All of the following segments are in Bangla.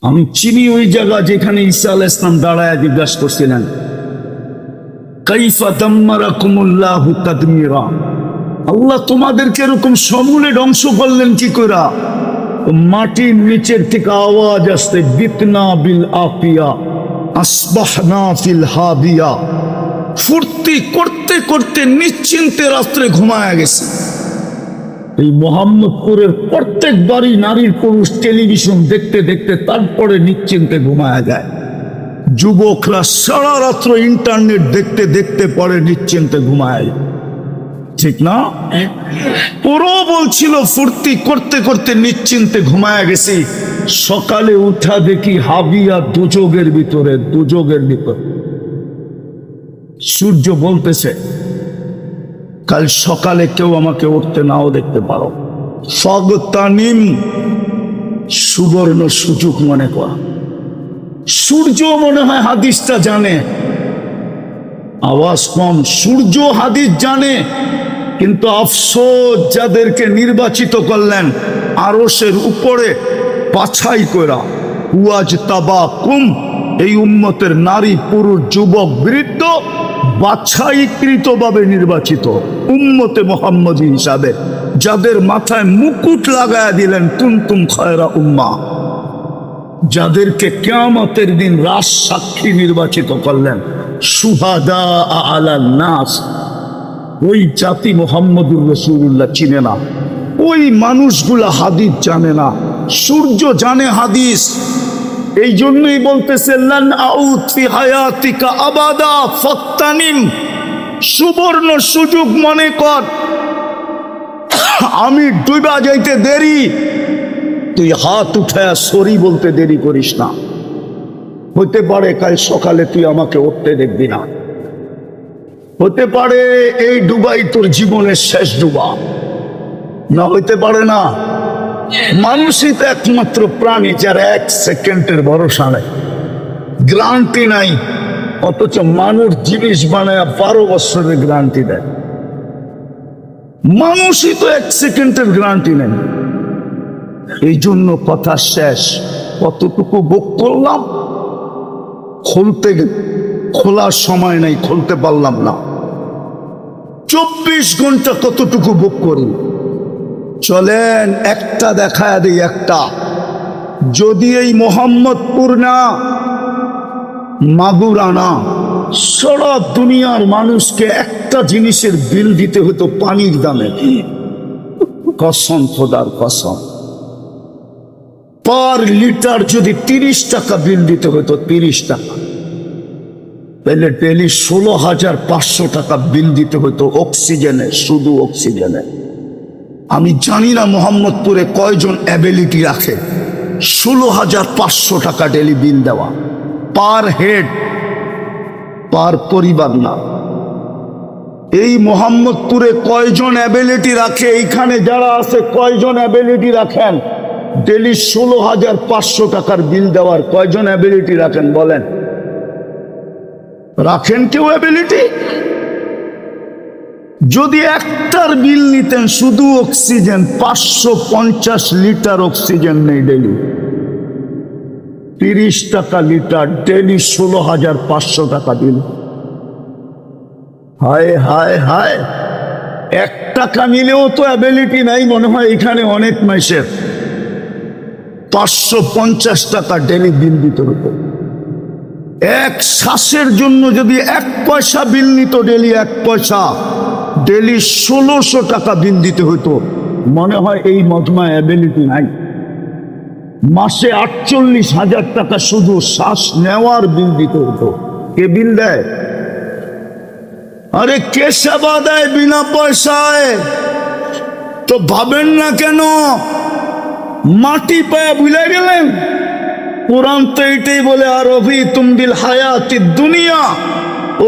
আমি চিনি ওই জায়গা যেখানে ঈসা আলাইহিস সালাম দাঁড়ায় জিজ্ঞাসা করছিলেন, কাইফা দাম্মারাকুমুল্লাহু তাদমিরা, আল্লাহ তোমাদেরকে এরকম সমূলে ধ্বংস করলেন কি করে? মাটির নিচের থেকে আওয়াজ আসছে, বিতনা বিল আফিয়া আসবাহনা ফিল হাবিয়া। ফুর্তি করতে করতে নিশ্চিন্তে রাত্রে ঘুমায়া গেছে। এই মোহাম্মদপুরের প্রত্যেক বাড়ি নারীর পুরুষ টেলিভিশন দেখতে দেখতে তারপরে নিশ্চিন্তে ঘুমায়া যায়। যুবকরা সারা রাত্র ইন্টারনেট দেখতে দেখতে পরে নিশ্চিন্তে ঘুমায়, ঠিক না? পুরো বলছিল ফুর্তি করতে করতে নিশ্চিন্তে ঘুমায়া গেছি, সকালে উঠা দেখি হাবিয়া দুযোগের ভিতরে, দুযোগের ভিতরে। সূর্য বলতেছে কাল সকালে কেউ আমাকে উঠতে নাও দেখতে পারো। ফাগতানিম, সুবর্ণ সুযোগ মনে কর। সূর্য মনে হয় হাদিসটা জানে, আওয়াজ কম, সূর্য হাদিস জানে, কিন্তু আফসোস যাদেরকে নির্বাচিত করলেন আরশের উপরে বাছাই করা, ওয়াজ তাবাকুম, এই উম্মতের নারী পুরুষ যুবক বৃদ্ধ বাছাইকৃত ভাবে নির্বাচিত উম্মতে মুহাম্মদী হিসাবে, যাদের মাথায় মুকুট লাগায়া দিলেন কুনতুম খায়রা উম্মাহ, যাদেরকে কিয়ামতের দিন রাজ সাক্ষী নির্বাচিত করলেন শুহাদা আলান নাস। ওই জাতি মুহাম্মদুর রাসূলুল্লাহ চিনে না, ওই মানুষগুলা হাদিস জানে না, সূর্য জানে হাদিস। এই জন্যই বলতেছে লান আউদ ফি হায়াতিকা আবাদা ফাত্তানিম, সুবর্ণ সুযোগ মনে কর। আমি ডুবা যাইতে দেরি, তুই হাত উঠায়া সরি বলতে দেরি করিস না। হতে পারে কাল সকালে তুই আমাকে উঠতে দেখবি না, হতে পারে এই ডুবাই তোর জীবনের শেষ ডুবা, না হইতে পারে না। মানুষই তো একমাত্র প্রাণী যার 1 সেকেন্ডের ভরসা নাই, গ্যারান্টি নাই, অথচ মানুষ জিনিস বানায় 12 বছরের গ্যারান্টি দেয়। মানুষই তো 1 সেকেন্ডের গ্যারান্টি নেই। এই জন্য কথা শেষ, কতটুকু ভোগ করলাম, খোলার সময় নাই, খুলতে পারলাম না। 24 ঘন্টা কতটুকু ভোগ করি। চলেন একটা দেখায় দিই, একটা। যদি এই মোহাম্মদপুর না, মাগুরা না, সারা দুনিয়ার মানুষকে একটা জিনিসের বিল দিতে হতো পানির দামে, কসম, খোদার কসম, পার লিটার যদি 30 টাকা বিল দিতে হতো, 30 টাকা, তাহলে ডেলি 16,500 টাকা বিল দিতে হতো অক্সিজেনে, শুধু অক্সিজেনে। আমি জানি না মোহাম্মদপুরে কয়জন অ্যাবিলিটি রাখে 16,500 টাকা ডেলি বিল দেওয়া, পার হেড, পার পরিবার না। এই মোহাম্মদপুরে কয়জন অ্যাবিলিটি রাখে? এইখানে যারা আছে কয়জন অ্যাবিলিটি রাখেন ডেলি 16,500 টাকার বিল দেওয়ার? কয়জন অ্যাবিলিটি রাখেন বলেন? রাখেন কেউ অ্যাবিলিটি? যদি একটার বিল নিতেন শুধু অক্সিজেন, 550 লিটার অক্সিজেন নেই ডেলি, 30 টাকা লিটার, ডেলি 16,500 টাকা বিল। হায় হায় হায়, 1 টাকা নিলেও তো অ্যাবিলিটি নাই মনে হয় এখানে অনেক মাসের। 550 টাকা ডেলি বিল দিতে হতো। এক শ্বাসের জন্য যদি 1 পয়সা বিল নিত ডেলি, 1 পয়সা, ডেলি 1600 টাকা বিল দিতে হতো। মনে হয় এই মজমা অ্যাবিলিটি নাই। মাসে 48,000 টাকা শুধু শ্বাস নেওয়ার বিল দিতে হতো। কে বিল দেয়? আরে কে সেবা দেয় বিনা পয়সায়? তো ভাবেন না কেন? মাটি পায়া ভুলে গেলেন? কোরআন তো এটাই বলে, আর অভি তুম বিল হায়াতি দুনিয়া,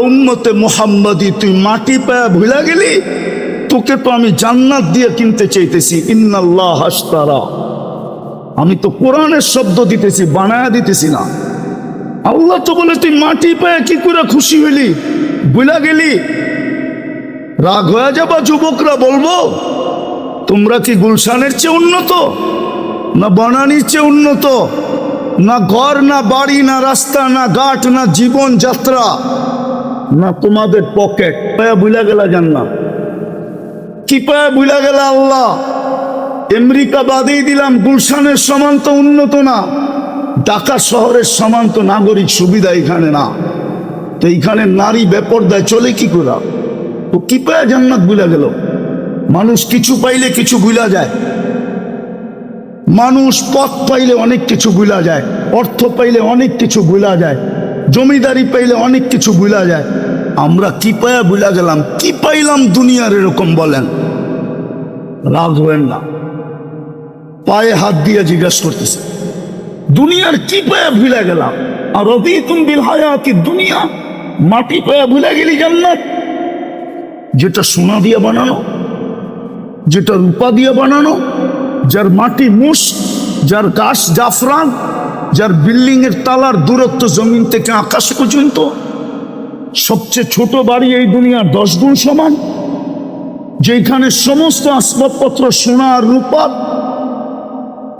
উম্মতে মুহাম্মাদি তুই মাটি পায়া ভুলে গেলি? তোকে তো আমি জান্নাত দিয়ে কিনতে চাইতেছি। ইন্নাল্লাহ হাশতারা, আমি তো কোরআনের শব্দ দিতেছি, বানায়া দিতেছি না। আল্লাহ তো বলে তুই মাটি পায়া কি করে খুশি হইলি, ভুলে গেলি? রাগ হয়ে যাবা যুবকরা, বলবো তোমরা কি গুলশানের চেয়ে উন্নত না বনানীর চেয়ে উন্নত? না ঘর, না বাড়ি, না রাস্তা, না ঘাট, না জীবন যাত্রা, না তোমাদের পকেট। পায়া বুঝা গেলা জান্নাত। কি পায়া বুঝা গেলা আল্লাহ? আমেরিকা বাদেই দিলাম, গুলশানের সমান তো উন্নত না, ঢাকা শহরের সমান তো নাগরিক সুবিধা এখানে না। তো এইখানে নারী বেপরদায় চলে কি করে? তো কি পায়া জান্নাত বুঝা গেল? মানুষ কিছু পাইলে কিছু ভুলা যায়, মানুষ পথ পাইলে অনেক কিছু ভুলা যায়, অর্থ পাইলে অনেক কিছু ভুলা যায়, জমিদারি পাইলে অনেক কিছু ভুলা যায়। আমরা কি পায়া ভুলা গেলাম? কি পাইলাম দুনিয়ার এরকম বলেন? রাগ হবেন না, পায়ে হাত দিয়ে জিজ্ঞাসা করতেছে দুনিয়ার কি পায়া ভুলা গেলাম? আর রদিতুম বিল হায়াতি দুনিয়া, মাটি পায়া ভুলা গেলি জান্নাত? যেটা সোনা দিয়ে বানানো, যেটা রূপা দিয়ে বানানো, যার মাটি মুস, যার গাছ জাফরান, যার বিল্ডিং এর তালার দূরত্ব জমিন থেকে আকাশ পর্যন্ত, সবচেয়ে ছোট বাড়ি এই দুনিয়ার 10 গুণ সমান, যেখানে সমস্ত আসবাবপত্র সোনা আর রূপার।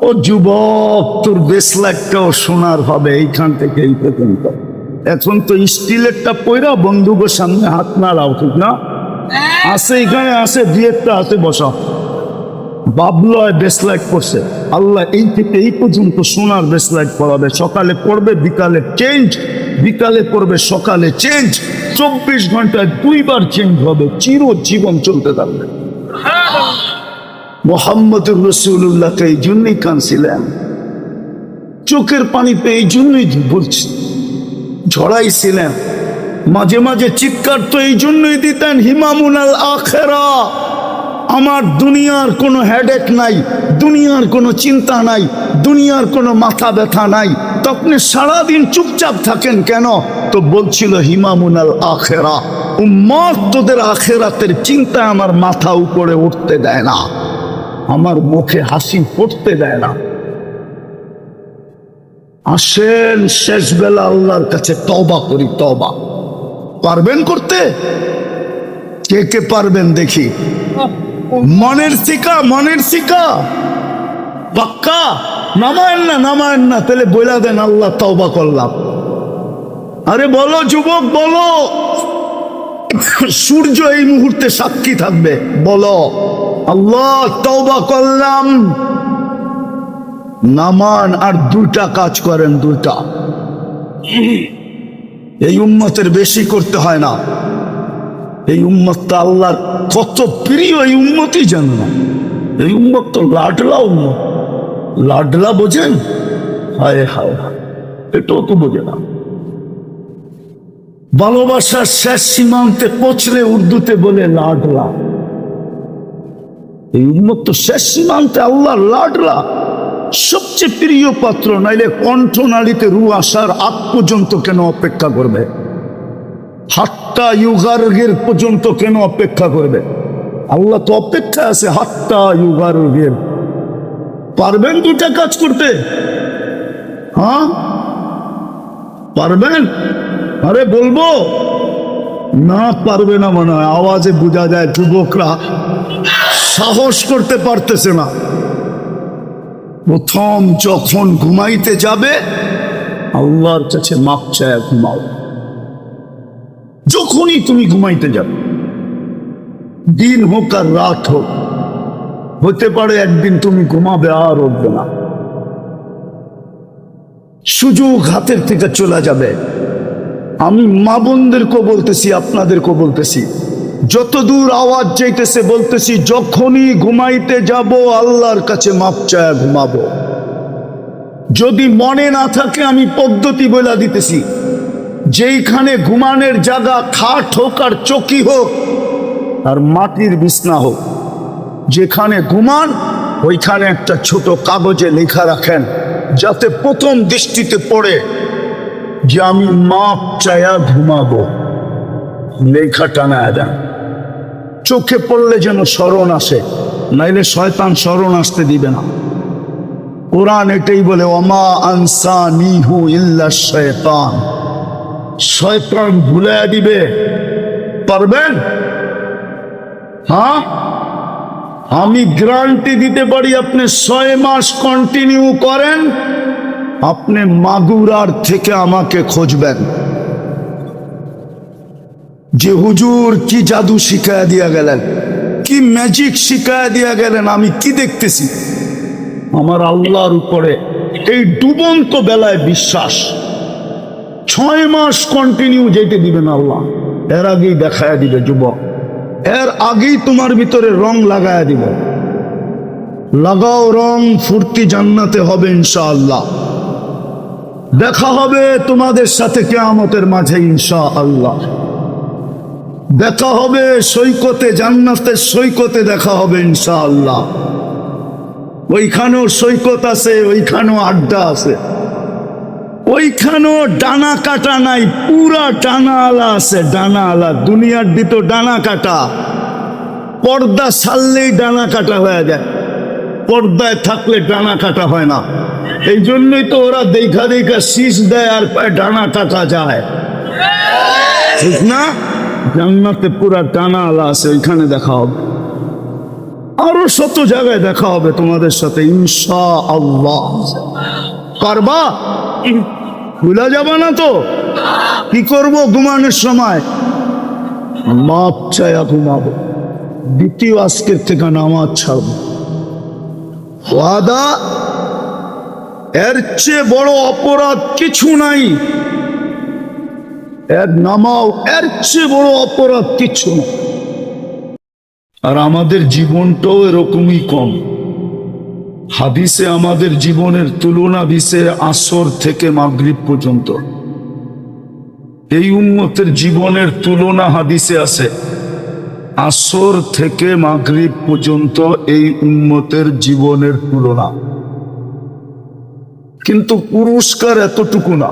ও যুবক, তোর বেসলাইটটাও সোনার হবে এইখান থেকে এই পর্যন্ত। এখন তো স্টিলেরটা পয়রা বন্ধুকের সামনে হাত নাড়াও, ঠিক না? আছে এখানে, আছে দুয়েরটা আছে, বসা বাবলো বেসলাইট করছে। আল্লাহ এই থেকে এই পর্যন্ত সোনার বেসলাইট পরাবে। সকালে পড়বে, বিকালে চেঞ্জ, বিকালে পড়বে, সকালে চেঞ্জ। 24 ঘন্টায় 2 বার চেঞ্জ হবে, চিরজীবন চলতে থাকবে। মুহাম্মদুর রাসূলুল্লাহকে এই জন্যই কাঁদছিলেন, চোখের পানিতে এই জন্যই বলছি ঝড়াইছিলেন, মাঝে মাঝে চিৎকার তো এই জন্যই দিতেন, হিমামুনাল আখিরা, আমার দুনিয়ার কোনো হেডেক নাই, দুনিয়ার কোনো চিন্তা নাই, দুনিয়ার কোনো মাথা ব্যথা নাই। তো আপনি সারাদিন চুপচাপ থাকেন কেন? তো বলছিল হিমামুনাল আখিরা, উম্মত তোদের আখিরাতের চিন্তা আমার মাথা উপরে উঠতে দেয় না, আমার মুখে হাসি ফুটতে দেয় না। আসেন শেষ বেলা আল্লাহর কাছে তওবা করি। তওবা পারবেন করতে? কে কে পারবেন দেখি? মনের শিকা, মনের শিকা পাক্কা। নামায়েন না, নামায়েন না, তাহলে বইলা দেন আল্লাহ তওবা করলাম। আরে বলো যুবক, বলো, সূর্য এই মুহূর্তে সাক্ষী থাকবে, বলো আল্লাহ তওবা করলাম। নামান আর 2টা কাজ করেন, 2টা। এই উম্মতের বেশি করতে হয় না। এই উম্মতটা আল্লাহর কত প্রিয়, এই উম্মতই জানে না। এই উম্মত তো লাডলা উম্মত। লাডলা বোঝেন? হায় হায়, এটাও তো বোঝে না। ভালোবাসার শেষ সীমান্তে পৌঁছলে উর্দুতে বলে লাডলা। এই উম্মত তো শেষ সীমান্তে আল্লাহর লাডলা, সবচেয়ে প্রিয় পাত্র। নাইলে কণ্ঠনালীতে রু আসার আগ পর্যন্ত কেন অপেক্ষা করবে? হাত্তা ইউগারগের পর্যন্ত কেন অপেক্ষা করবে? আল্লাহ তো অপেক্ষা আছে হাত্তা ইউগারগের। পারবেন 2টা কাজ করতে? হ্যাঁ পারবেন? আরে বলবো না, পারবে না মনে হয়, আওয়াজে বোঝা যায় যুবকরা সাহস করতে পারতেছে না। প্রথম যখন ঘুমাইতে যাবে আল্লাহর কাছে মাপ চায় ঘুমাও। যখনই তুমি ঘুমাইতে যাবে, দিন হোক আর রাত হোক, হতে পারে একদিন তুমি ঘুমাবে আর উঠবে না, সুযোগ হাতের থেকে চলে যাবে। আমি মা বোনদেরকেও বলতেছি, আপনাদেরকেও বলতেছি, যতদূর আওয়াজ যাইতেছে বলতেছি, যখনই ঘুমাইতে যাব আল্লাহর কাছে মাপ চায় ঘুমাবো। যদি মনে না থাকে আমি পদ্ধতি বলে দিতেছি, যেইখানে ঘুমানোর জায়গা খাট হোক আর চকি হোক আর মাটির বিছনা হোক, যেখানে ঘুমান ওইখানে একটা ছোট কাগজে লেখা রাখেন, যাতে প্রথম দৃষ্টিতে পড়ে যে আমি মাপ চায়া ঘুমাবো। লেখা টানায় দেন, চোখে পড়লে যেন স্মরণ আসে, নাইলে শয়তান স্মরণ আসতে দিবে না। কোরআন এটাই বলে, ওমা আনসানিহু ইল্লা শয়তান, শয়তান ভুলাইয়া দিবে। পারবেন? হ্যাঁ, আমি গ্যারান্টি দিতে পারি, আপনি 6 মাস কন্টিনিউ করেন, আপনি মাগুরার থেকে আমাকে খুঁজবেন যে হুজুর কি জাদু শিখায় দিয়া গেলেন, কি ম্যাজিক শিখায় দিয়া গেলেন, আমি কি দেখতেছি। আমার আল্লাহর উপরে এই ডুবন্ত বেলায় বিশ্বাস। 6 মাস কন্টিনিউ যেতে দিবেন আল্লাহ, এর আগেই দেখায় দিবে যুবক, এর আগেই তোমার ভিতরে রং লাগায় দিবে। লাগাও রং, ফুর্তি জান্নাতে হবে ইনশাআল্লাহ। দেখা হবে তোমাদের সাথে কিয়ামতের মাঝে ইনশাআল্লাহ। দেখা হবে সৈকতে, জান্নাতের সৈকতে দেখা হবে ইনশাআল্লাহ। ওইখানেও সৈকত আছে, ওইখানেও আড্ডা আছে, ওইখানেও ডানা কাটা নাই, পুরা ডানা আলা আছে, ডানা আলা। দুনিয়ার দিতো ডানা কাটা, পর্দা ছাড়লেই ডানা কাটা হয়ে যায়, পর্দায় থাকলে ডানা কাটা হয় না। এই জন্যই তো ওরা দেখা দেখা শীষ দেয় আর পায় ডানা কাটা যায়, ঠিক না? জান্নাতে পুরা ডানা আলা আছে, ওইখানে দেখা হবে। আরো শত জায়গায় দেখা হবে তোমাদের সাথে ইনশাআল্লাহ। পারবা? ভুলা যাবে না তো? কি করবো ঘুমানোর সময়? মাপ চায়া ঘুমাবো, দ্বিতীয় আজকের থেকে নামাজ ছাড়বো। ওয়াদা, এর চেয়ে বড় অপরাধ কিছু নাই। এর নামাও, এর চেয়ে বড় অপরাধ কিছু না। আর আমাদের জীবনটাও এরকমই কম। হাদিসে আমাদের জীবনের তুলনা দিছে আসর থেকে মাগরিব পর্যন্ত। এই উম্মতের জীবনের তুলনা হাদিসে আছে আসর থেকে মাগরিব পর্যন্ত, এই উম্মতের জীবনের তুলনা। কিন্তু পুরস্কার এতটুকু না।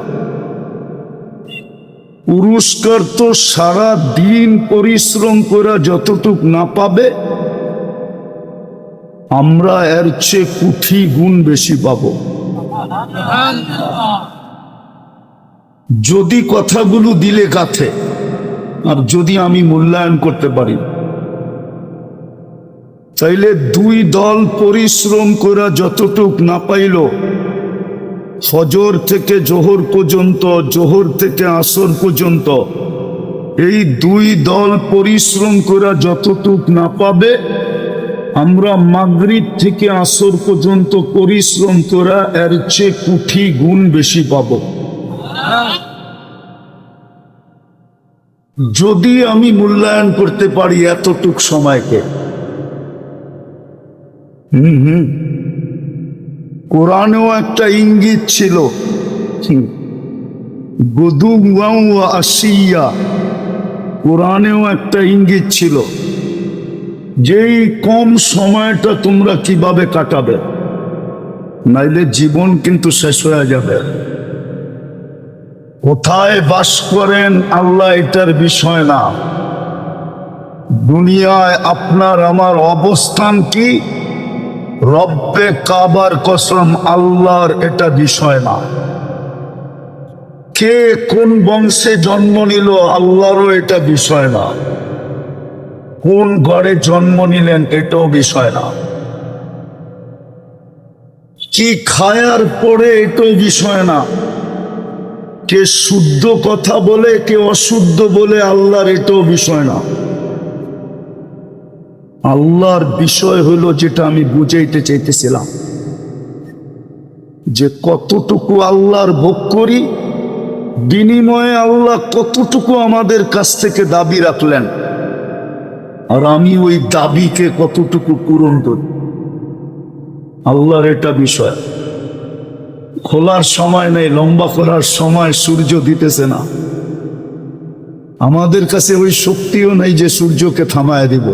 পুরস্কার তো সারা দিন পরিশ্রম করে যতটুক না পাবে, আমরা এর চেয়ে কোটি গুণ বেশি পাবো যদি কথাগুলো দিলে গাথে, আর যদি আমি মূল্যায়ন করতে পারি। তাইলে 2 দল পরিশ্রম করে যতটুক না পাইল, ফজর থেকে জোহর পর্যন্ত, জোহর থেকে আসর পর্যন্ত, এই 2 দল পরিশ্রম করে যতটুক না পাবে, আমরা মাগরিব থেকে আসর পর্যন্ত পরিশ্রম করা এর চেয়ে কোটি গুণ বেশি পাব। যদি আমি মূল্যায়ন করতে পারি এতটুক সময়কে। কোরআনেও একটা ইঙ্গিত ছিল, গুদুওয়া ওয়া আশিয়া। কোরআনেও একটা ইঙ্গিত ছিল যেই কম সময়টা তোমরা কিভাবে কাটাবে, নাইলে জীবন কিন্তু শেষ হয়ে যাবে। কোথায় বাস করেন আল্লাহ এটার বিষয় না। দুনিয়ায় আপনার আমার অবস্থান কি, রব্বে কাবার কসম আল্লাহর এটা বিষয় না। কে কোন বংশে জন্ম নিল আল্লাহরও এটা বিষয় না। কোন ঘরে জন্ম নিলেন এটাও বিষয় না। কি খায়ার পরে এটাও বিষয় না। কে শুদ্ধ কথা বলে কে অশুদ্ধ বলে আল্লাহর এটাও বিষয় না। আল্লাহর বিষয় হলো যেটা আমি বুঝাইতে চাইতেছিলাম, যে কতটুকু আল্লাহর ভোগ করি, বিনিময়ে আল্লাহ কতটুকু আমাদের কাছ থেকে দাবি রাখলেন, আর আমি ওই দাবিকে কতটুকু পূরণ করি। আল্লাহর এটা বিষয়। খোলার সময় নেই, লম্বা করার সময় সূর্য দিতেছে না। আমাদের কাছে ওই শক্তিও নেই যে সূর্যকে থামায় দিব,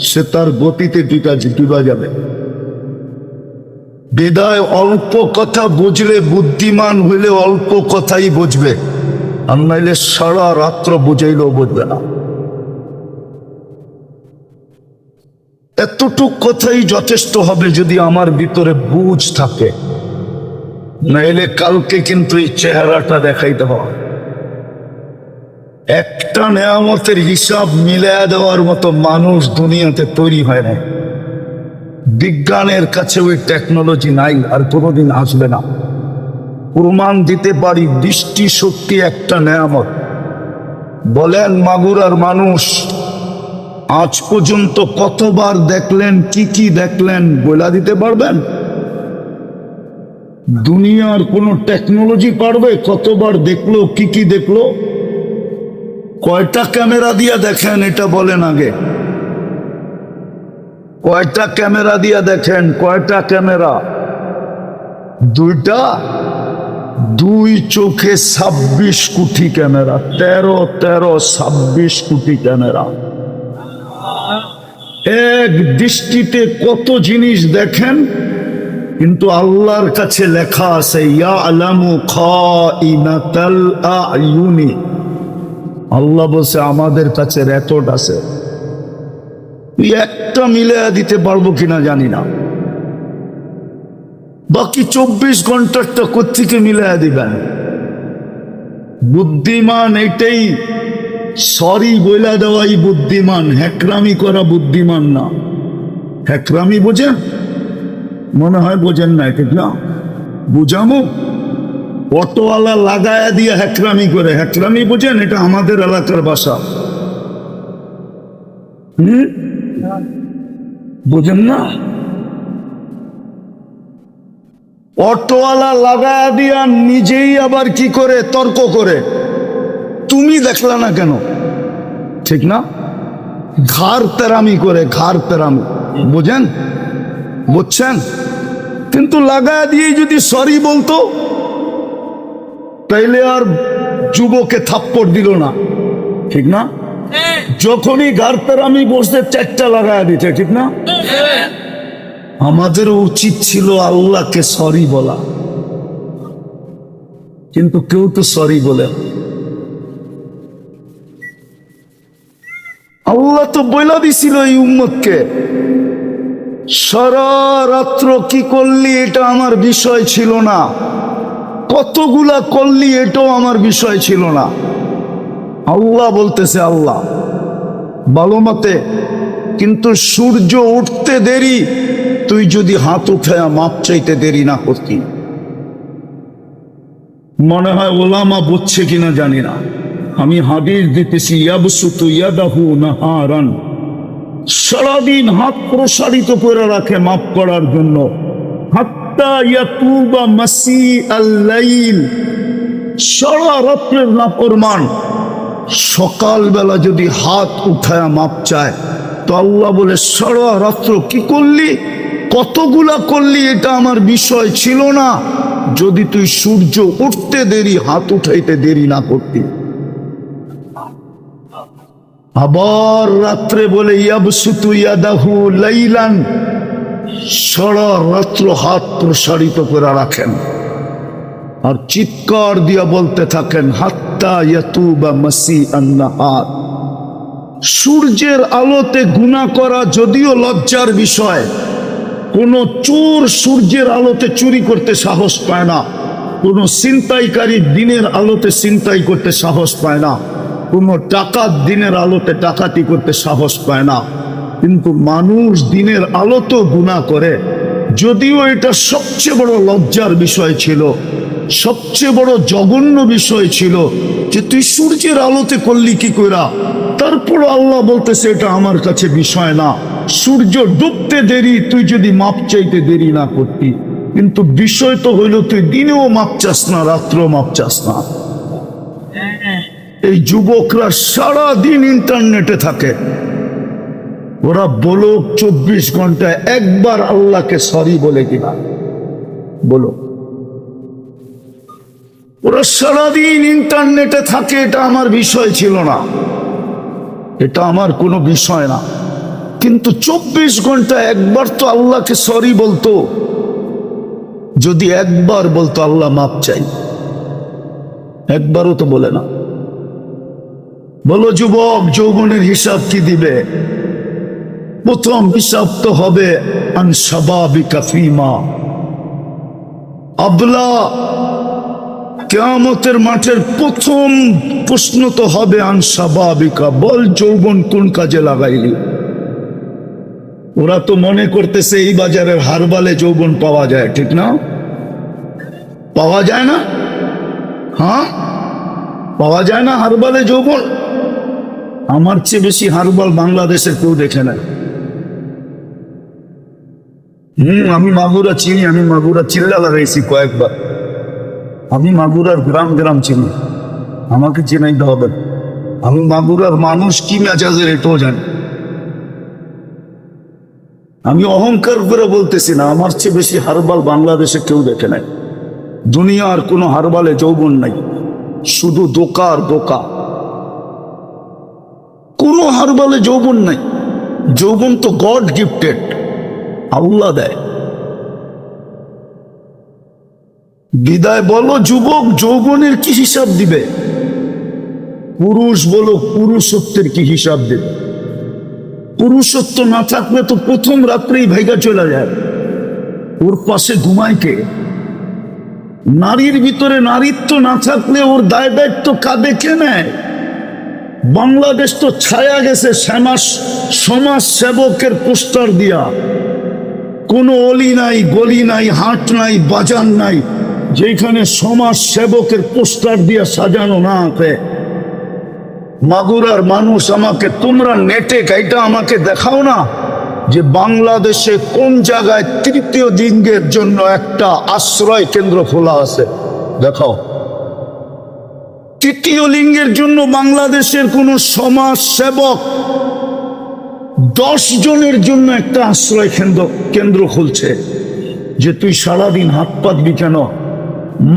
সে তার গতিতে ডুবা যাবে। বিদায় অল্প কথা বুঝলে, বুদ্ধিমান হইলে অল্প কথাই বুঝবে, আর নাইলে সারা রাত্র বুঝাইলেও বুঝবে না। এতটুক কথাই যথেষ্ট হবে যদি আমার ভিতরে বুঝ থাকে, নাইলে কালকে কিন্তু এই চেহারাটা দেখাইতে হবে। একটা নেয়ামতের হিসাব মিলায়া দেওয়ার মতো মানুষ দুনিয়াতে তৈরি হয় না। বিজ্ঞানের কাছে ওই টেকনোলজি নাই, আর কোনোদিন আসবে না। প্রমাণ দিতে পারি দৃষ্টি শক্তি একটা নেয়ামত। বলেন মাগুরার মানুষ আজ পর্যন্ত কতবার দেখলেন, কি কি দেখলেন বলে দিতে পারবেন? দুনিয়ার কোন টেকনোলজি পারবে কতবার দেখলো, কি কি দেখলো? কয়টা ক্যামেরা দিয়া দেখেন এটা বলেন আগে। কয়টা ক্যামেরা দিয়া দেখেন? কয়টা ক্যামেরা? দুইটা? দুই চোখে 26 কোটি ক্যামেরা, 26 কোটি ক্যামেরা। এক দৃষ্টিতে কত জিনিস দেখেন, কিন্তু আল্লাহর কাছে লেখা আছে ইয়ালামু খাইনাতাল আয়ুনি। আল্লাহ বলছে আমাদের কাছে রেকর্ড আছে। একটা মিলাইয়া দিতে পারবো কিনা জানি না, বাকি 24 ঘন্টারটা কোত্থেকে মিলাইয়া দিবেন? বুদ্ধিমান এটাই, সরি বইলা দেওয়াই বুদ্ধিমান, হ্যাকরামি করা বুদ্ধিমান না। হ্যাকরামি বোঝেন? মনে হয় বোঝেন না, ঠিক না? বুঝামো? অটোওয়ালা লাগায়া দিয়ে হ্যাকরামি করে, হ্যাকরামি বোঝেন? এটা আমাদের এলাকার ভাষা। বোঝেন না? অটোওয়ালা লাগায়া দিয়া নিজেই আবার কি করে তর্ক করে, তুমি দেখলা না কেন? ঠিক না? ঘাড় তেরামি করে, ঘাড় তেরামি। বোঝেন? বুঝছেন? কিন্তু লাগায়া দিয়ে যদি সরি বলতো তাইলে আর যুবকে থাপ্পড় দিল না, ঠিক না? যখনই ঘাড় তেরামি বসতে 4টা লাগায়া দিতে, ঠিক না? আমাদের উচিত ছিল আল্লাহকে সরি বলা, কিন্তু কেউ তো সরি বলে। আল্লাহ তো বইলা দিছিল এই উম্মতকে, সারা রাত্র কি করলি এটা আমার বিষয় ছিল না, কতগুলা করলি এটাও আমার বিষয় ছিল না। আল্লাহ বলতেছে, আল্লাহ ভালো মতে, কিন্তু সূর্য উঠতে দেরি, তুই যদি হাত উঠায়া মাপ চাইতে দেরি না করতি। মনে হয় ওলামা বুঝছে কিনা জানি না, আমি হাদিস দিতেছি ইয়াবসুতু ইয়াদাহু নাহারান, সারাদিন হাত প্রসারিত করে রাখে মাফ করার জন্য, হাত্তা ইয়াতুবা মাসি আল-লাইল, সারা রাত্রের নাফরমান সকালবেলা যদি হাত উঠায়া মাপ চায় তো আল্লাহ বলে সারা রাত্র কি করলি, কতগুলা করলি এটা আমার বিষয় ছিল না, যদি তুই সূর্য উঠতে দেরি হাত উঠাইতে দেরি না করতি। আবার রাত্রে বলে ইয়াবসুতু ইয়াদাহু লাইলান, সারা রাত্র হাত প্রসারিত করে রাখেন আর চিৎকার দিয়া বলতে থাকেন হাত্তা ইয়াতুবা মাসি আন-নাহার। সূর্যের আলোতে গুনাহ করা যদিও লজ্জার বিষয়, কোন চোর সূর্যের আলোতে চুরি করতে সাহস পায় না, কোন ছিনতাইকারী দিনের আলোতে ছিনতাই করতে সাহস পায় না, কোন ডাকাত দিনের আলোতে ডাকাতি করতে সাহস পায় না, কিন্তু মানুষ দিনের আলোতেও গুনাহ করে। যদিও এটা সবচেয়ে বড় লজ্জার বিষয় ছিল, সবচেয়ে বড় জঘন্য বিষয় ছিল যে তুই সূর্যের আলোতে করলি কি কইরা, তারপর আল্লাহ বলতেছে এটা আমার কাছে বিষয় না, সূর্য ডুবতে দেরি, তুই যদি মাপ চাইতে দেরি না করতি। কিন্তু বিষয় তো হইল তুই দিনেও মাপ চাস না, রাত্রেও মাপ চাস না। এই যুবকরা সারা দিন ইন্টারনেটে থাকে, ওরা বলো 24 ঘন্টায় একবার আল্লাহকে সরি বলে কিনা বলো? ওরা সারাদিন ইন্টারনেটে থাকে, এটা আমার বিষয় ছিল না, এটা আমার কোনো বিষয় না, কিন্তু 24 ঘন্টা একবার তো আল্লাহকে সরি বলতো। যদি একবার বলতো আল্লাহ মাপ চাই, একবারও তো বলে না। বলো যুবক, যৌবনের হিসাব কি দিবে? প্রথম হিসাব তো হবে আন শাবাবিকা ফীমা আবলা। কিয়ামতের মাঠের প্রথম প্রশ্ন তো হবে আন শাবাবিকা, বল যৌবন কোন কাজে লাগাইলি? ওরা তো মনে করতেছে এই বাজারের হারবালে যৌবন পাওয়া যায়, ঠিক না? পাওয়া যায় না? হ্যাঁ, পাওয়া যায় না হারবালে যৌবন? আমার চেয়ে বেশি হারবাল বাংলাদেশের কেউ দেখে না। আমি মাগুরা চিনি, আমি মাগুরা চিল্লা লাগাইছি কয়েকবার। আমি মাগুরার গ্রাম গ্রাম চিনি, আমাকে চেনাইতে হবে। আমি মাগুরার মানুষ কি মেজাজের এটাও জানি। আমি অহংকার করে বলতেছি না, আমার চেয়ে বেশি হারবাল বাংলাদেশে কেউ দেখে নাই। দুনিয়ার কোনো হারবালে যৌবন নাই, শুধু দোকা আর দোকা। কোনো হারবালে যৌবন নাই। যৌবন তো গড গিফটেড, আল্লাহ দেয়। বিদায় বলো যুবক, যৌবনের কি হিসাব দিবে? পুরুষ বলো, পুরুষত্বের কি হিসাব দেবে? পুরুষত্ব না থাকলে তো প্রথম রাত্রেই ভাইগা চলে যায়। ওর পাশে ঘুমায় কে? নারীর ভিতরে নারীত্ব না থাকলে ওর দায় দায়িত্ব কাঁধে কে নেয়? বাংলাদেশ তো ছায়া গেছে সমাজ সেবকের পোস্টার দিয়া। কোনো অলি নাই, গলি নাই, হাট নাই, বাজার নাই যেখানে সমাজ সেবকের পোস্টার দিয়া সাজানো না আছে। মাগুরার মানুষ, আমাকে তোমরা নেটে গাইটা আমাকে দেখাও না যে বাংলাদেশে কোন জায়গায় তৃতীয় লিঙ্গের জন্য একটা আশ্রয় কেন্দ্র খোলা আছে, দেখাও। তৃতীয় লিঙ্গের জন্য বাংলাদেশের কোন সমাজ সেবক 10 জনের জন্য একটা আশ্রয় কেন্দ্র খুলছে যে তুই সারাদিন হাত পাতবি কেন?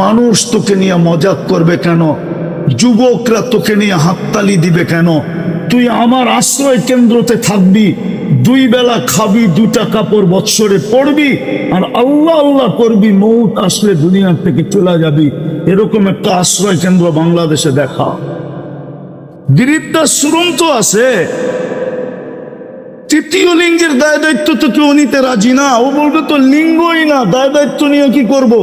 মানুষ তোকে নিয়ে মজাক করবে কেন? যুবকরা তোকে নিয়ে হাততালি দিবে কেন? তুই আমার আশ্রয় কেন্দ্রতে থাকবি, 2 বেলা খাবি, 2টা কাপড় বৎসরে পড়বি, আর আল্লাহ আল্লাহ করবি, মৌত আসলে দুনিয়ার থেকে চলে যাবি। এরকম একটা আশ্রয় কেন্দ্র বাংলাদেশে দেখা। বৃদ্ধাশ্রম তো আছে। তৃতীয় লিঙ্গের দায় দায়িত্ব তো কেউ নিতে রাজি না। ও বলবে তো লিঙ্গই না, দায় দায়িত্ব নিয়ে কি করব?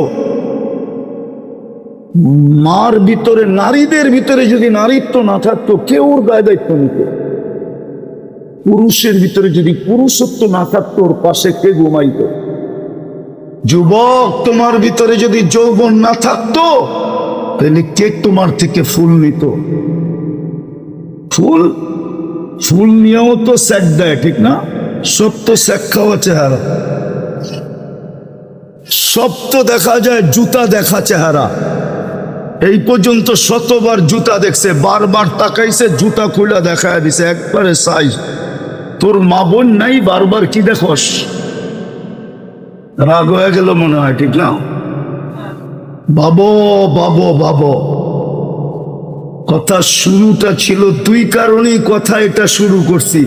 মার ভিতরে, নারীদের ভিতরে যদি নারীত্ব না থাকতো কেউ ওর দায় দায়িত্ব নিত। পুরুষের ভিতরে যদি পুরুষত্ব না থাকতো ওর পাশে কে ঘুমাইত? যুবক, তোমার ভিতরে যদি যৌবন না থাকতো তাহলে কে তোমার থেকে ফুল নিত? ফুল নিয়েও তো স্যাক দেয়, ঠিক না? সব তো স্যাক খাওয়া চেহারা, সব তো দেখা যায় জুতা দেখা চেহারা। এই পর্যন্ত 100বার জুতা দেখছে, বারবার তাকাইছে, জুতা খুলে দেখায় দিছে একবারে সাইজ। তোর মা বোন নাই, বারবার কি দেখস? রাগ হয়ে গেল মনে হয়, ঠিক না? বাবো বাবো বাবো, কথা শুরুটা ছিল 2 কারণেই কথা এটা শুরু করছি।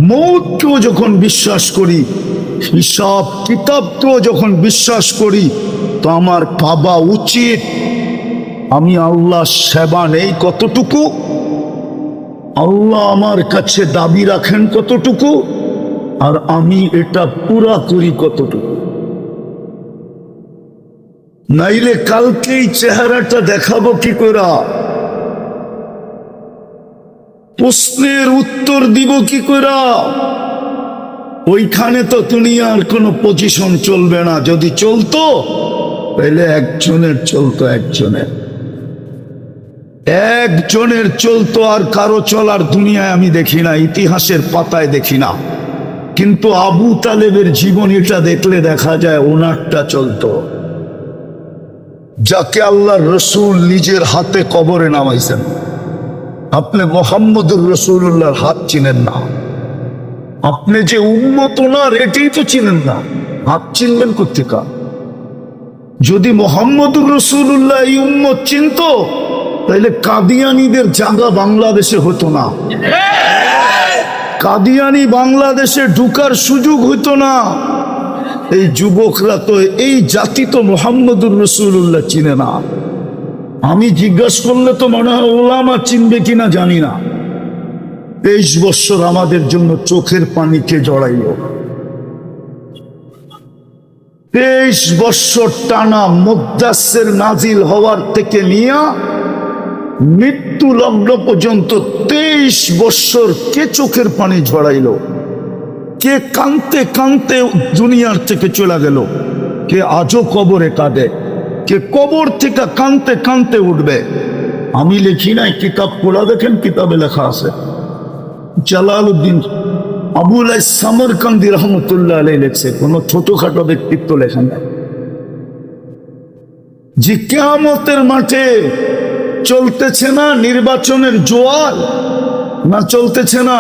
মৌতকেও যখন বিশ্বাস করি, হিসাব কিতাবকেও যখন বিশ্বাস করি, তো আমার ভাবা উচিত আমি আল্লাহ সেবা নেই কতটুকু, আল্লাহ আমার কাছে দাবি রাখেন কতটুকু, আর আমি এটা পুরা করি কতটুকু। নাইলে কালকেই চেহারাটা দেখাবো কি করে? প্রশ্নের উত্তর দিব কি করে? ওইখানে তো দুনিয়ার কোনো পজিশন চলবে না। যদি চলতো তাহলে একজনের চলতো, একজনের চলতো, আর কারো চলার দুনিয়ায় আমি দেখি না, ইতিহাসের পাতায় দেখি না। কিন্তু আবু তালেবের জীবনীটা দেখলে দেখা যায় ওনারটা চলতো, যাকে আল্লাহর রসুল নিজের হাতে কবরে নামাইছেন। আপনি মোহাম্মদুর রসুল্লাহর হাত চিনেন না, আপনি যে উম্মত ওনার এটাই তো চিনেন না, হাত চিনবেন কোথেকে? যদি মোহাম্মদুর রসুল্লাহ এই উম্মত চিনত তাহলে কাদিয়ানীদের জায়গা বাংলাদেশে হতো না, কাদিয়ানী বাংলাদেশে ঢুকার সুযোগ হতো না। এই যুবকরা তো, এই জাতি তো মোহাম্মদুর রসুল্লাহ চিনে না। আমি জিজ্ঞাসা করলে তো মনে হয় ওলামা চিনবে কিনা জানি না। 23 বছর আমাদের জন্য চোখের পানিকে জড়াইল। 23 বছর টানা মুদ্দাসসির নাজিল হওয়ার থেকে নিয়ে মৃত্যু লগ্ন পর্যন্ত 23 বছর কে চোখের পানি ঝরাইল? কে কাঁদতে কাঁদতে দুনিয়ার থেকে চলে গেল? কে আজও কবরে কাঁদে? কে কবর থেকে কানতে কানতে উঠবে। আমি লিখি নাই, কিতাব পড়া দেখেন, কিতাবে লেখা আছে। জালালউদ্দিন আবুল সামরকান্দি রহমতুল্লাহ আলাইহি লিখছে, কোনো ছোটখাটো ব্যক্তিত্ব লেখা নাই, যে কিয়ামতের মাঠে চলতেছে না নির্বাচনের জোয়ার, না চলতেছে না?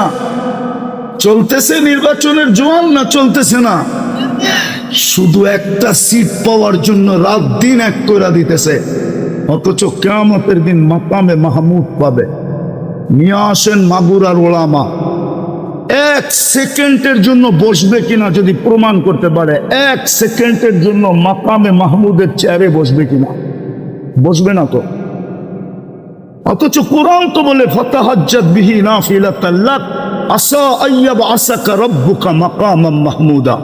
চলতেছে নির্বাচনের জোয়ার, না চলতেছে না? শুধু একটা সিট পাওয়ার জন্য রাত দিন এক করে দিতেছে, অথচ কিয়ামতের দিন মাকামে মাহমুদ পাবে। নিয়ে আসেন মাগুরার ওলামা, এক সেকেন্ডের জন্য বসবে কিনা যদি প্রমাণ করতে পারে, এক সেকেন্ডের জন্য মাকামে মাহমুদের চেয়ারে বসবে কিনা? বসবে না তো। অথচ কোরআন তো বলে ফাতাহাজ্জাত বিহি নাফিলাতাল লাক আসা আইয়াবআসাকা রাব্বুকা মাকামাম মাহমুদা।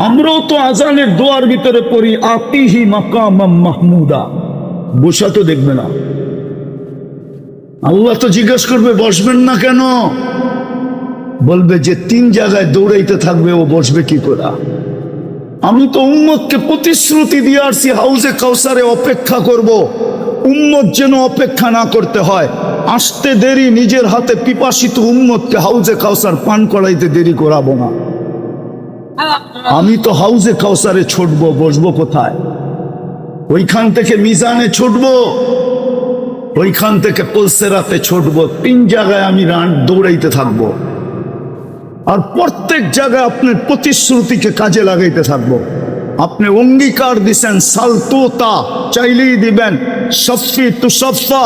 আমরাও তো আজানের দোয়ার ভিতরে পড়ি আতিহি মাকামাম মাহমুদা। বসা তো দেখবে না। আল্লাহ তো জিজ্ঞেস করবে বসবেন না কেন? বলবে যে 3 জায়গায় দৌড়াইতে থাকবে, ও বসবে কি করে? আমি তো উম্মতকে প্রতিশ্রুতি দিয়ে আসছি হাউজে কাউসারে অপেক্ষা করব, উম্মত যেন অপেক্ষা না করতে হয়। আসতে দেরি, নিজের হাতে পিপাসিত উম্মতকে হাউজে কাউসার পান করাইতে দেরি করাবো না। আমি তো হাউজে কাউসারে ছুটবো, বসবো কোথায়? ওইখান থেকে মিজানে ছুটবো, ওইখান থেকে পুলসেরাতে ছুটবো। 3 জায়গায় আমি দৌড়াইতে থাকবো, আর প্রত্যেক জায়গায় আপনার প্রতিশ্রুতিকে কাজে লাগাইতে থাকবো। আপনি অঙ্গীকার দিছেন, সালতুতা চাইলেই দিবেন, সফি তুসফা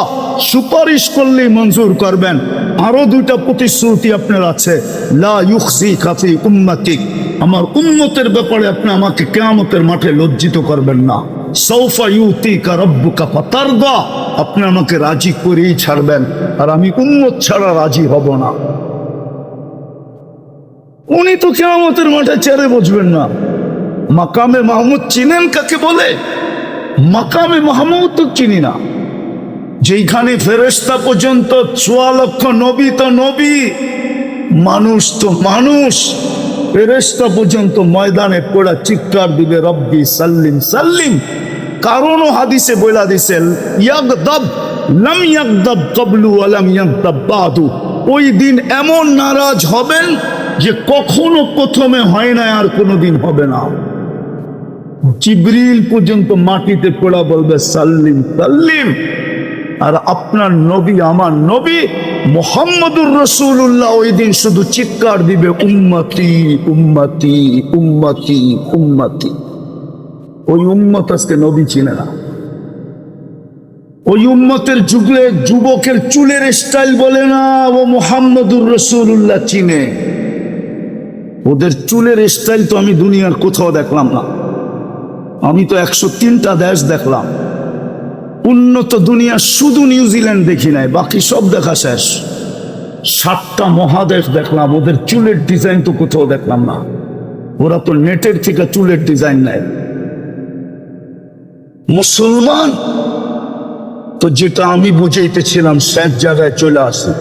সুপারিশ করলেই মঞ্জুর করবেন। আরো 2টা প্রতিশ্রুতি আপনার আছে, লা ইউখজিকা ফি উম্মতিক, আমার উম্মতের ব্যাপারে আপনি আমাকে কিয়ামতের মাঠে লজ্জিত করবেন না। সাউফা ইউতিকা রাব্বুকা ফাতারদা, আপনি আমাকে রাজি করেই ছাড়বেন, আর আমি উম্মত ছাড়া রাজি হব না। উনি তো কিয়ামতের মাঠে চেয়ারে বসবেন না। মাকামে মাহমুদ চিনেন কাকে বলে? মাকামে মাহমুদ তো চিনি না, যেখানে ফেরেশতা পর্যন্ত 4 লক্ষ, নবী তো নবী, মানুষ তো মানুষ, ফেরেশতা পর্যন্ত ময়দানে পড়া চিৎকার দিবে রব্বি সাল্লিম সাল্লিম। কারণও হাদিসে বইলা দিছেন, ইয়াগদাব লাম ইয়াগদাব ক্বাবলু ওয়া লাম ইয়াগদাব বাদু। ওই দিন এমন নারাজ হবেন যে কখনো প্রথমে হয় না, আর কোনোদিন হবে না। জিবরিল পর্যন্ত মাটিতে পড়া বলবে সাল্লিম সাল্লিম। আর আপনার নবী, আমার নবী মুহাম্মদুর রাসূলুল্লাহ ওই দিন শুধু চিৎকার দিবে উম্মতি উম্মতি উম্মতি উম্মতি। ওই উম্মত আজকে নবী চিনে না। ওই উম্মতের যুগে যুবকের চুলের স্টাইল বলে না, ও মুহাম্মদুর রাসূলুল্লাহ চিনে। ওদের চুলের স্টাইল তো আমি দুনিয়ার কোথাও দেখলাম না। আমি তো 103টা দেশ দেখলাম, উন্নত দুনিয়া শুধু নিউজিল্যান্ড দেখি নাই, বাকি সব দেখা শেষ। 7টা মহাদেশ দেখলাম, ওদের চুলের ডিজাইন তো কোথাও দেখলাম না। ওরা তো নেটের থেকে চুলের ডিজাইন নেয়। মুসলমান তো যেটা আমি বুঝাইতেছিলাম শেষ জায়গায় চলে আসে।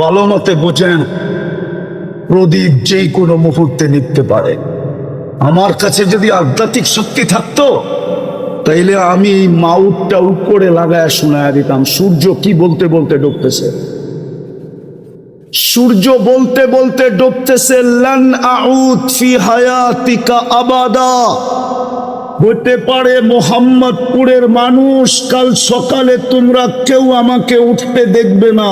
ভালো মতে বোঝেন, প্রদীপ যেই কোনো মুহূর্তে নিতে পারে। আমার কাছে যদি আধ্যাত্মিক শক্তি থাকতো, তাইলে আমি এই মাউথটা উপরে লাগায় শোনায় দিতাম সূর্য কি বলতে বলতে ডুবতেছে। সূর্য বলতে বলতে ডুবতেছে, লান আউদ ফি হায়াতিকা আবাদা। হতে পারে মোহাম্মদপুরের মানুষ, কাল সকালে তোমরা কেউ আমাকে উঠতে দেখবে না,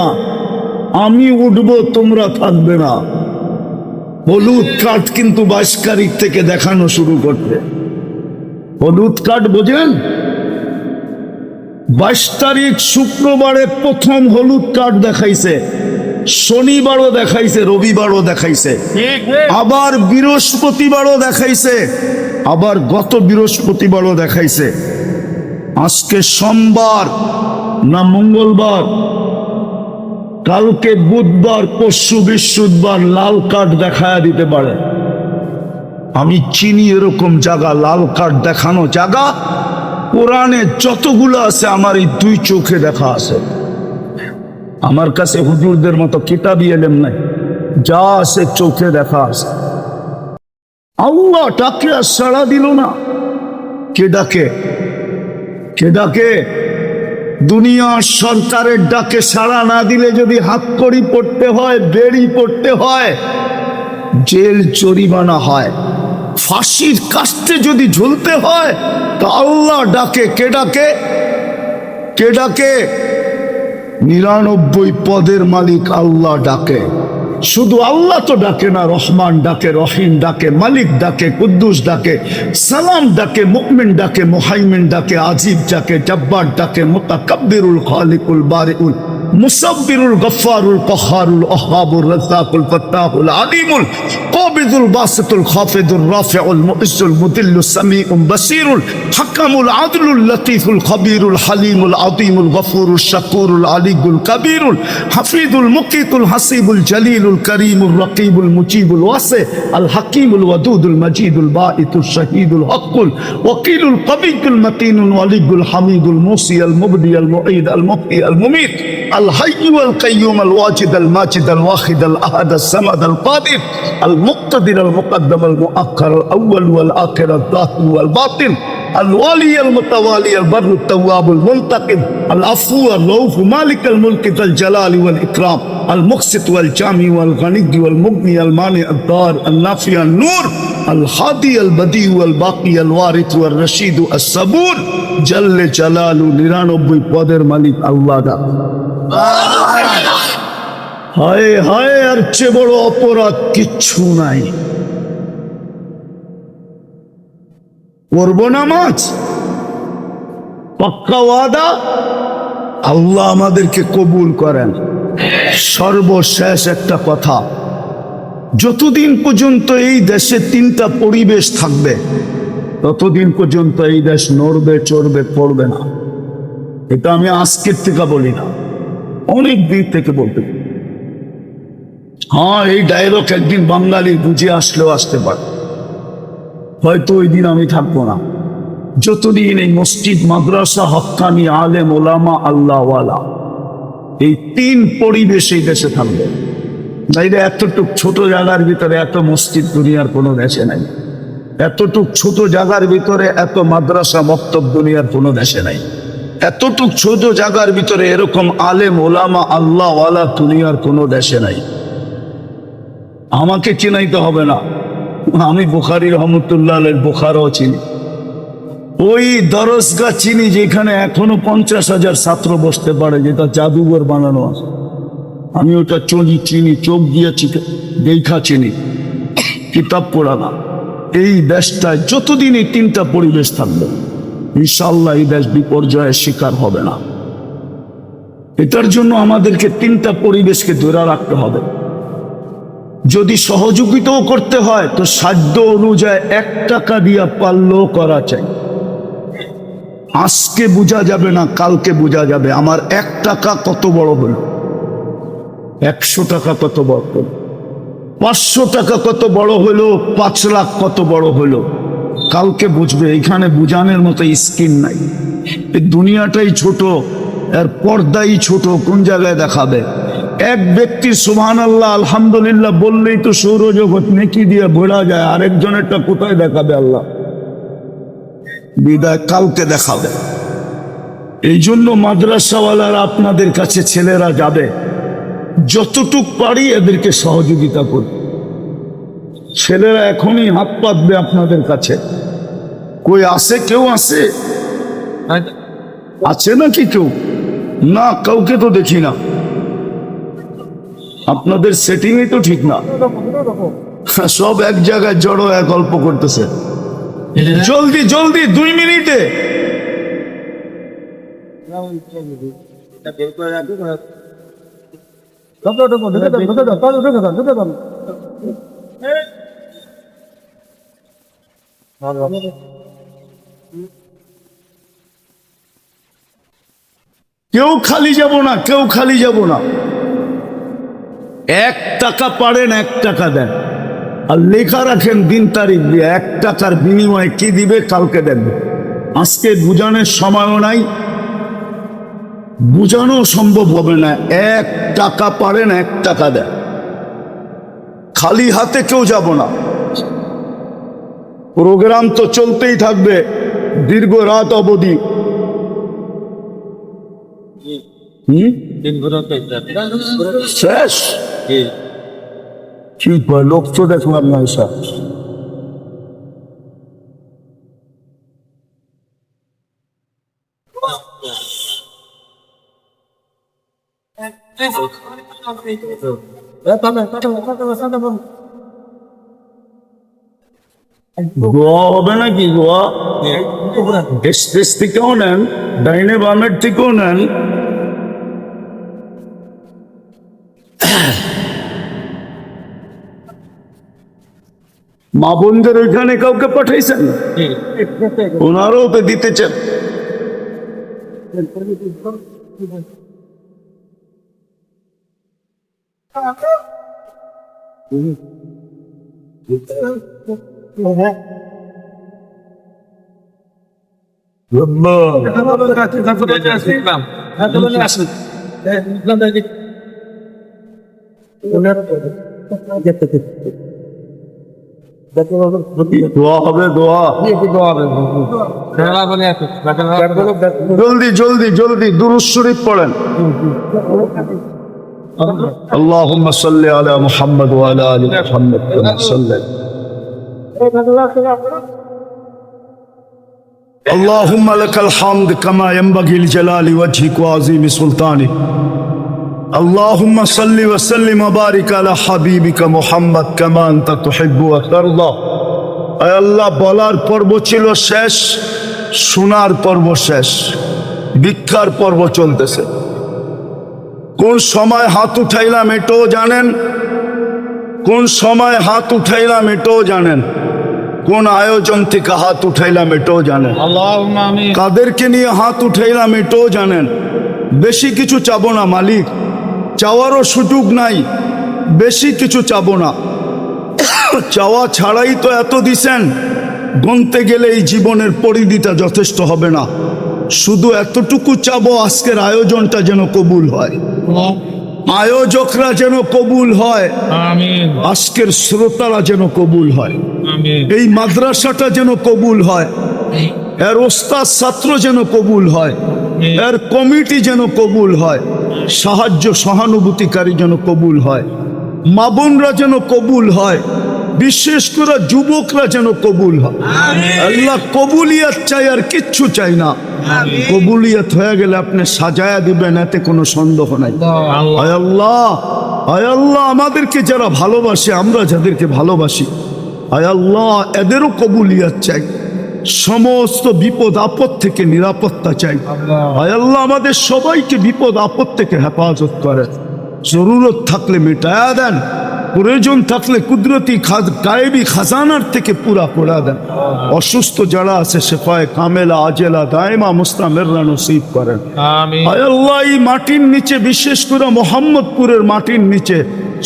আমি উঠবো, তোমরা থাকবে না। হলুদ কার্ড কিন্তু 22 তারিখ থেকে দেখানো শুরু করতে। হলুদ কার্ড বোঝেন? 22 তারিখ শুক্রবারে প্রথম হলুদ কার্ড দেখাইছে, শনিবারও দেখাইছে, রবিবারও দেখাইছে, আবার বৃহস্পতিবারও দেখাইছে, আবার গত বৃহস্পতিবারও দেখাইছে। আজকে সোমবার না মঙ্গলবার, কালকে বুধবার, পরশু বৃহস্পতিবার লাল কার্ড দেখায়া দিতে পারে। আমি চিনি এরকম জায়গা, লাল কার্ড দেখানো জায়গা কোরআনে যতগুলো আছে আমার এই 2 চোখে দেখা আছে। আমার কাছে হুজুরদের মতো কিতাবই এলেম নাই, যা আছে চোখে দেখা আছে। আল্লাহ ডাকে আর সাড়া দিল না। কে ডাকে? কে ডাকে? দুনিয়ার সরকারের ডাকে সাড়া না দিলে যদি হাতকড়ি পড়তে হয়, বেড়ি পড়তে হয়, জেল জরিমানা হয়, ফাঁসির কাস্টে যদি ঝুলতে হয়, তা আল্লাহ ডাকে। কে ডাকে? কে ডাকে? 99 পদের মালিক আল্লাহ ডাকে। শুধু আল্লাহ তো ডাকে না, রহমান ডাকে, রহিম ডাকে, মালিক ডাকে, কুদ্দুস ডাকে, সালাম ডাকে, মুমিন ডাকে, মুহাইমিন ডাকে, আজিব ডাকে, জব্বার ডাকে, মুতাকাব্বিরুল খালিকুল বারিউল মুসাব্বিরুল গফফারুল কহারুল ওহাবুর রাজ্জাকুল ফাত্তাহুল আলিমুল কাবিদুল বাসিতুল খাফিদুর রাফিউল মুইজ্জুল মুদিল্লুস সামিউল বাসিরুল হাকামুল আদলুল লতীফুল খবীরুল হালিমুল আযীমুল গফুরুল শাকুরুল আলিয়ুল কবীরুল হাফিজুল মুকিতুল হাসিবুল জলিলুল করিমুল রকিবুল মুজিবুল ওয়াসি আল হাকিমুল ওয়াদুদুল মজিদুল বাঈতুল শহীদুল হকুল ওয়াকিলুল কবিয়ুল মতিনুল ওয়ালিয়ুল হামিদুল মুসি আল মুবদি আল মুঈদ আল মুহয়ি আল মুমীত الحي والقيوم الواجد الماجد الواحد الأحد الصمد القادر المقتدر المقدم المؤخر الأول والآخر الظاهر والباطن الوالي المتوالي البر التواب المنتقم العفو الرؤوف مالك الملك ذا الجلال والإكرام المقسط والجامع والغني والمغني المانع الضار النافع النور الهادي البديع والباقي الوارث والرشيد الصبور جل جلاله 99 পদের মালিক আল্লাহ দা। হায় হায়, আর চেয়ে বড় অপরাধ কিচ্ছু নাই। পড়বো নামাজ, পাক্কা ওয়াদা, আল্লাহ আমাদেরকে কবুল করেন। সর্বশেষ একটা কথা, যতদিন পর্যন্ত এই দেশে 3টা পরিবেশ থাকবে, ততদিন পর্যন্ত এই দেশ নড়বে, চড়বে, পড়বে না। এটা আমি আজকের থেকে বলি না, অনেক দিন থেকে বলতে। হ্যাঁ, এই ডায়লগ একদিন বাঙালি বুঝে আসলেও আসতে পারে, হয়তো ওই দিন আমি থাকবো না। যতদিন এই মসজিদ, মাদ্রাসা, হক্কানি, আলেম, ওলামা, আল্লাহওয়ালা, এই 3 পরিবেশ এই দেশে থাকবে। নাইলে এতটুক ছোট জায়গার ভিতরে এত মসজিদ দুনিয়ার কোনো দেশে নাই, এতটুক ছোট জায়গার ভিতরে এত মাদ্রাসা, মক্তব দুনিয়ার কোনো দেশে নাই, এতটুক ছোট জায়গার ভিতরে এরকম আলেম, ওলামা, আল্লাহওয়ালা দুনিয়ার কোনো দেশে নাই। আমাকে চিনাইতে হবে না, আমি বুখারী রহমতুল্লাহ আলাইহির বুখারাও চিনি, ওই দরজগা চিনি যেখানে এখনো 50,000 ছাত্র বসতে পারে, যেটা জাদুঘর বানানো আছে। আমি ওটা চিনি, চোখ দিয়ে দেখা চিনি, কিতাব পড়া না। এই দেশটায় যতদিন এই 3টা পরিবেশ থাকবে, ইনশাআল্লাহ এই দেশ বিপর্যয়ের শিকার হবে না। এটার জন্য আমাদেরকে 3টা পরিবেশকে ধরে রাখতে হবে। যদি সহযোগিতাও করতে হয় তো সাধ্য অনুযায়ী 1 টাকা দিয়া পারলেও করা চাই। আজকে বোঝা যাবে না, কালকে বোঝা যাবে আমার 1 টাকা কত বড় হলো, 100 টাকা কত বড় হলো, 500 টাকা কত বড় হলো, 5 লাখ কত বড় হলো, কালকে বুঝবে। এখানে বুঝানোর মতো স্কিন নাই। এই দুনিয়াটাই ছোট, এর পর্দাই ছোট, কোন জায়গায় দেখাবে? এক ব্যক্তি সুবহানাল্লাহ আলহামদুলিল্লাহ বললেই তো সৌরজগৎ নেকি দিয়ে ভরা যায়, আরেকজনেরটা কোথায় দেখাবে আল্লাহ? বিদায় কালকে দেখাবে। এই জন্য মাদ্রাসাওয়ালারা আপনাদের কাছে ছেলেরা যাবে, যতটুক পারি এদেরকে সহযোগিতা করি। ছেলেরা এখনই হাত পাতবে আপনাদের কাছে। কই আছে? কেউ আছে? আছে নাকি কেউ? না, কাউকে তো দেখি না। আপনাদের সেটিংই তো ঠিক না, সব এক জায়গায় জড়ো এক গল্প করতেছে। জলদি জলদি 2 মিনিটে। কেউ খালি যাব না, কেউ খালি যাব না। 1 টাকা পারেন 1 টাকা দেন, আর লেখা রাখেন দিন তারিখ দিয়ে 1 টাকার বিনিময়ে কি দিবে কালকে দেখবে। আজকে বুঝানোর সময়ও নাই, বুঝানো সম্ভব হবে না। 1 টাকা পারেন 1 টাকা দেন, খালি হাতে কেউ যাব না। প্রোগ্রাম তো চলতেই থাকবে দীর্ঘ রাত অবধি। শেষ কি লোক তো দেখলাম না এসব। গোয়া হবে নাকি? গোয়া স্টেজ থেকেও নেন, ডাইনে বামের থেকেও নেন। মা বোনদের ওইখানে কাউকে পাঠাইছেন? ওনারাও তো দিতেছেন। দোয়া হবে, দোয়া জলদি জলদি জলদি দুরূদ শরীফ পড়েন। اللهم صل على محمد وعلى آل محمد كما صليت اللهم لك الحمد كما ينبغي لجلال وجهك وعظيم سلطانك اللهم صل وسلم وبارك على حبيبك محمد كما أنت تحب وترضى আয় আল্লাহ, বলার পর্ব ছিল শেষ, শোনার পর্ব শেষ, ভিক্ষার পর্ব চলতেছে। কোন সময় হাত উঠাইলাম এটাও জানেন, কোন সময় হাত উঠাইলাম এটাও জানেন, কোন আয়োজন থেকে হাত উঠাইলাম এটাও জানেন, কাদেরকে নিয়ে হাত উঠাইলাম এটাও জানেন। বেশি কিছু চাবো না মালিক, চাওয়ারও সুযোগ নাই, বেশি কিছু চাবো না। চাওয়া ছাড়াই তো এত দিছেন, গুনতে গেলে এই জীবনের পরিধিটা যথেষ্ট হবে না। শুধু এতটুকু চাবো, আজকের আয়োজনটা যেন কবুল হয়, আয়োজকরা যেন কবুল হয়, আজকের শ্রোতারা যেন কবুল হয়, এই মাদ্রাসাটা যেন কবুল হয়, এর ওস্তাদ ছাত্র যেন কবুল হয়, এর কমিটি যেন কবুল হয়, সাহায্য সহানুভূতিকারী যেন কবুল হয়, মা বোনরা যেন কবুল হয়, বিশেষ করে যুবকরা যেন কবুল হয়। আল্লাহ কবুলিয়াত চাই, আর কিচ্ছু চাই না। কবুলিয়াত হয়ে গেলে আপনি সাজায়া দিবেন, এতে কোনো সন্দেহ নাই। আয় আল্লাহ, আয় আল্লাহ, আমাদেরকে যারা ভালোবাসে, আমরা যাদেরকে ভালোবাসি, আয় আল্লাহ এদেরও কবুলিয়াত চাই, সমস্ত বিপদ আপদ থেকে নিরাপত্তা চাই। আয় আল্লাহ আমাদের সবাইকে বিপদ আপদ থেকে হেফাজত করেন, জরুরত থাকলে মেটায়া দেন, প্রয়োজন থাকলে কুদরতি গায়েবী খাজানার থেকে পুরা পড়া দেন। অসুস্থ যারা আছে শেফায়ে কামেলা আজেলা দায়মা মুস্তামিররা নসিব করেন। আয় আল্লাহ এই মাটির নিচে, বিশেষ করে মোহাম্মদপুরের মাটির নিচে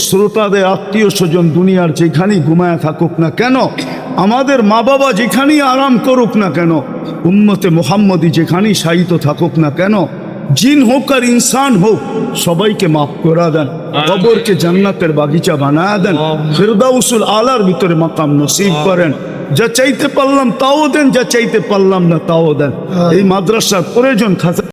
শ্রোতাদের আত্মীয় স্বজন দুনিয়ার যেখানেই ঘুমায় থাকুক না কেন, আমাদের মা বাবা যেখানেই আরাম করুক না কেন, উম্মতে মুহাম্মদী যেখানেই শায়িত থাকুক না কেন, জিন হোক আর ইনসান হোক, সবাইকে মাফ করে দেন, কবরকে জান্নাতের বাগিচা বানায় দেন, ফিরদাউসুল আলার ভিতরে মাকাম নসিব করেন। যা চাইতে পারলাম তাও দেন, যা চাইতে পারলাম না তাও দেন। এই মাদ্রাসার প্রয়োজন